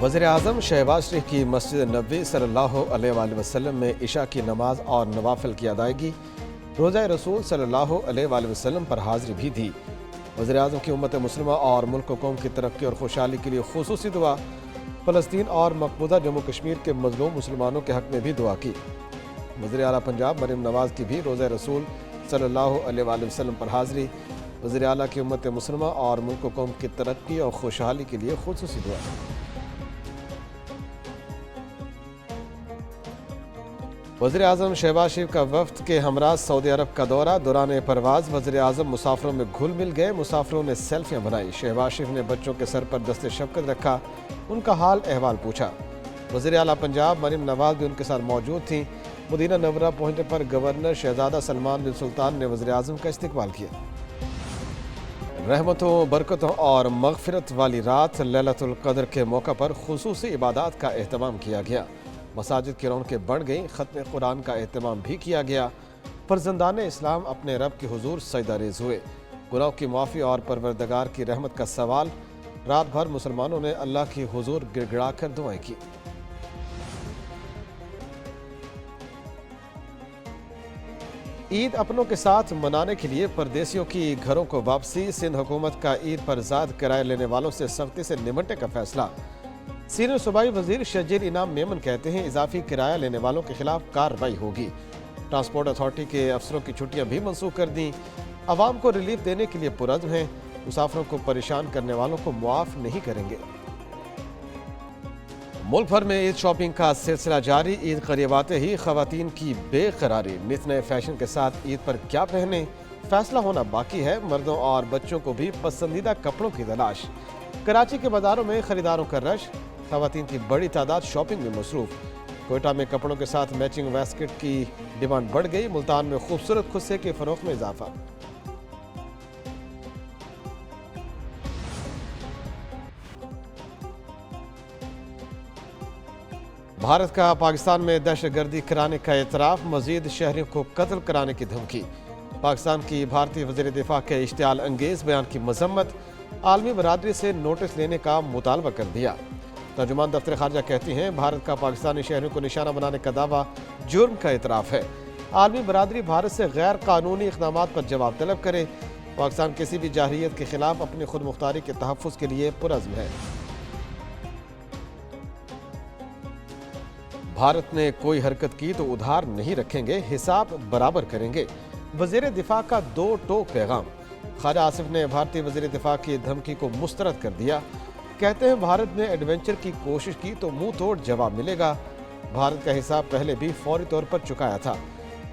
वज़ीर-ए-आज़म शहबाज शरीफ की मस्जिद नबवी सल्लल्लाहु अलैहि वसल्लम में इशा की नमाज और नवाफिल की अदायगी, रोज़ा रसूल सल्लल्लाहु अलैहि वसल्लम पर हाज़िरी भी दी। वज़ीर-ए-आज़म की उम्मत मुस्लिमा और मुल्क कौम की तरक्की और खुशहाली के लिए खुसूसी दुआ। फ़लस्तीन और मकबूजा जम्मू कश्मीर के मज़लूम मुसलमानों के हक़ में भी दुआ की। वज़ीर आला पंजाब मरीम नवाज़ की भी रोज़ा रसूल सल्लल्लाहु अलैहि वसल्लम पर हाज़िरी। वज़ीर आला की उम्मत मुस्लिमा और मुल्क कौम की तरक्की और खुशहाली के लिए खुसूसी दुआ। वज़ीर-ए-आज़म शहबाज शरीफ का वफ़द के हमरा सऊदी अरब का दौरा। दौरान परवाज़ वज़ीर-ए-आज़म मुसाफिरों में घुल मिल गए। मुसाफिरों ने सेल्फियाँ बनाई। शहबाज शरीफ ने बच्चों के सर पर दस्ते शफ़क़त रखा, उनका हाल अहवाल पूछा। वज़ीर आला पंजाब मरीम नवाज़ भी उनके साथ मौजूद थीं। मदीना नवरा पहुँचने पर गवर्नर शहज़ादा सलमान बिन सुल्तान ने वज़ीर-ए-आज़म का इस्तकबाल किया। रहमतों, बरकतों और मग़फ़िरत वाली रात लैलतुल क़द्र के मौका पर खुसूसी इबादत का एहतमाम किया गया। मसाजिद की रौनकें बढ़ गईं। ख़त्म कुरान का एहतमाम भी किया गया। फ़र्ज़ंदान इस्लाम अपने रब के हुजूर सजदा रेज़ हुए। गुनाहों की माफ़ी और परवरदिगार की रहमत का सवाल। रात भर मुसलमानों ने अल्लाह के हुजूर गिड़गिड़ा कर दुआएं की। ईद अपनों के साथ मनाने के लिए परदेसियों की घरों को वापसी। सिंध हुकूमत का ईद पर ज़ायद किराया लेने वालों से सख्ती से निमटने का फैसला। सीनियर सूबाई वजीर शजीर इनाम मेमन कहते हैं इजाफी किराया लेने वालों के खिलाफ कार्रवाई होगी। ट्रांसपोर्ट अथॉरिटी के अफसरों की छुट्टियां भी मनसूख कर दी। आवाम को रिलीफ देने के लिए पुरज़्म हैं। मुसाफिरों को परेशान करने वालों को मुआफ नहीं करेंगे। मुल्क भर में ईद शॉपिंग का सिलसिला जारी। ईद करीब आते ही खवातीन की बेकरारी। नित नए फैशन के साथ ईद पर क्या पहने, फैसला होना बाकी है। मर्दों और बच्चों को भी पसंदीदा कपड़ों की तलाश। कराची के बाजारों में खरीदारों का रश। खवातीन की बड़ी तादाद शॉपिंग में मसरूफ। कोयटा में कपड़ों के साथ मैचिंग बास्केट की डिमांड बढ़ गई। मुल्तान में खूबसूरत खुस्से के फरोख्त में इजाफा। भारत का पाकिस्तान में दहशतगर्दी कराने का एतराफ़। मजीद शहरियों को कत्ल कराने की धमकी। पाकिस्तान की भारतीय वज़ीर दिफा के इश्तियाल अंगेज़ बयान की मजम्मत। आलमी बरादरी से नोटिस लेने का मुतालबा कर दिया। तर्जुमान दफ्तर खारजा कहती हैं भारत का पाकिस्तानी शहरियों को निशाना बनाने का दावा जुर्म का एतराफ़ है। आलमी बरादरी भारत से गैर कानूनी इक़दामात पर जवाब तलब करे। पाकिस्तान किसी भी जाहिलियत के खिलाफ अपनी खुद मुख्तारी के तहफ़्फ़ुज़ के लिए पुरज़्म है। भारत ने कोई हरकत की तो उधार नहीं रखेंगे, हिसाब बराबर करेंगे। वज़ीर दिफा का दो टोक पैगाम। ख्वाजा आसिफ ने भारतीय वज़ीर दिफा की धमकी को मुस्तरद कर दिया। कहते हैं भारत ने एडवेंचर की कोशिश की तो मुंह तोड़ जवाब मिलेगा। भारत का हिसाब पहले भी फौरी तौर पर चुकाया था।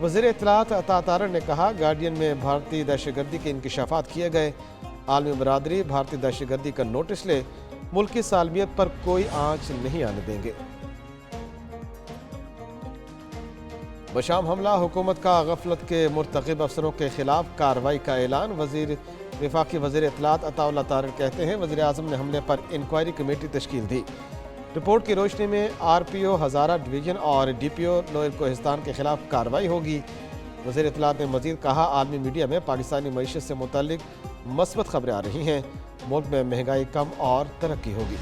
वज़ीर इत्तलात अता तारड़ ने कहा गार्डियन में भारतीय दहशतगर्दी के इंकशाफात किए गए। आलमी बरादरी भारतीय दहशतगर्दी का नोटिस ले। मुल्क की सालमियत पर कोई आंच नहीं आने देंगे। बशाम हमला। हुकूमत का गफलत के मुर्तकिब अफसरों के खिलाफ कार्रवाई का ऐलान। वज़ीर वफाकी वज़ीर इत्तलात अता तारड़ कहते हैं वज़ीर-ए-आज़म ने हमले पर इंक्वायरी कमेटी तश्कील दी। रिपोर्ट की रोशनी में RPO हज़ारा डिवीज़न और DPO लोअर कोहिस्तान के खिलाफ कार्रवाई होगी। वज़ीर इत्तलात ने मज़ीद कहा आलमी मीडिया में पाकिस्तानी मईशत से मुतल्लिक मस्बत खबरें आ रही हैं। मुल्क में महंगाई कम और तरक्की होगी।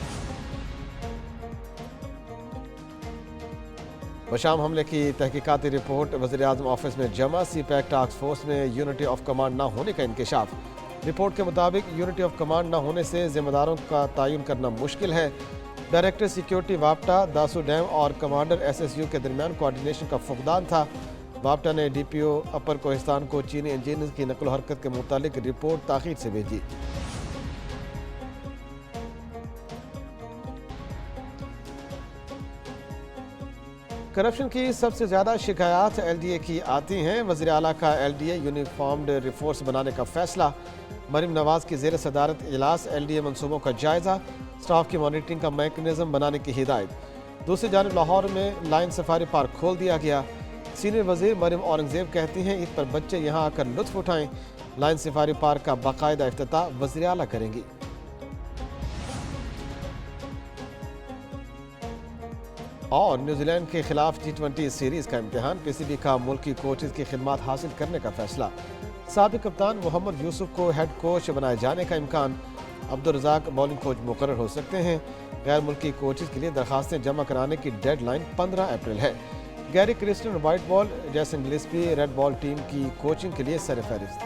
बशाम हमले की तहकीकाती रिपोर्ट वज़ीर-ए-आज़म ऑफिस में जमा। CPAC टास्क फोर्स में यूनिटी ऑफ कमांड न होने का इंकशाफ। रिपोर्ट के मुताबिक यूनिटी ऑफ कमांड न होने से जिम्मेदारों का तयन करना मुश्किल है। डायरेक्टर सिक्योरिटी वाप्टा, दासू डैम और कमांडर SSU के दरमियान कोऑर्डिनेशन का फुकदान था। वाप्टा ने DPO अपर कोहिस्तान को चीनी इंजीनियर की नकल हरकत के मुतालिक रिपोर्ट ताख़ीर से भेजी। करप्शन की सबसे ज़्यादा शिकायत LDA की आती हैं। वज़ीर आला का LDA यूनिफॉर्म्ड फोर्स बनाने का फैसला। मरीम नवाज़ की ज़ेर सदारत इजलास। LDA मनसूबों का जायज़ा। स्टाफ की मॉनिटरिंग का मैकेनिज़्म बनाने की हिदायत। दूसरी जानिब लाहौर में लाइन सफारी पार्क खोल दिया गया। सीनियर वज़ीर मरीम औरंगज़ेब कहती हैं ईद पर बच्चे यहाँ आकर लुत्फ़ उठाएँ। लाइन सफारी पार्क का बाकायदा इफ्तिताह वज़ीर आला करेंगी। और न्यूजीलैंड के खिलाफ T20 सीरीज का इम्तिहान। PCB का मुल्की कोचेज की खिदमत हासिल करने का फैसला। साबिक कप्तान मोहम्मद यूसुफ को हेड कोच बनाए जाने का इम्कान। عبدالرزاق بولنگ کوچ مقرر ہو سکتے ہیں۔ غیر ملکی کوچز کے لیے درخواستیں جمع کرانے کی ڈیڈ لائن 15 اپریل ہے۔ گیری کرسٹن وائٹ بال، جیسن گلسپی ریڈ بال ٹیم کی کوچنگ کے لیے سر فہرست۔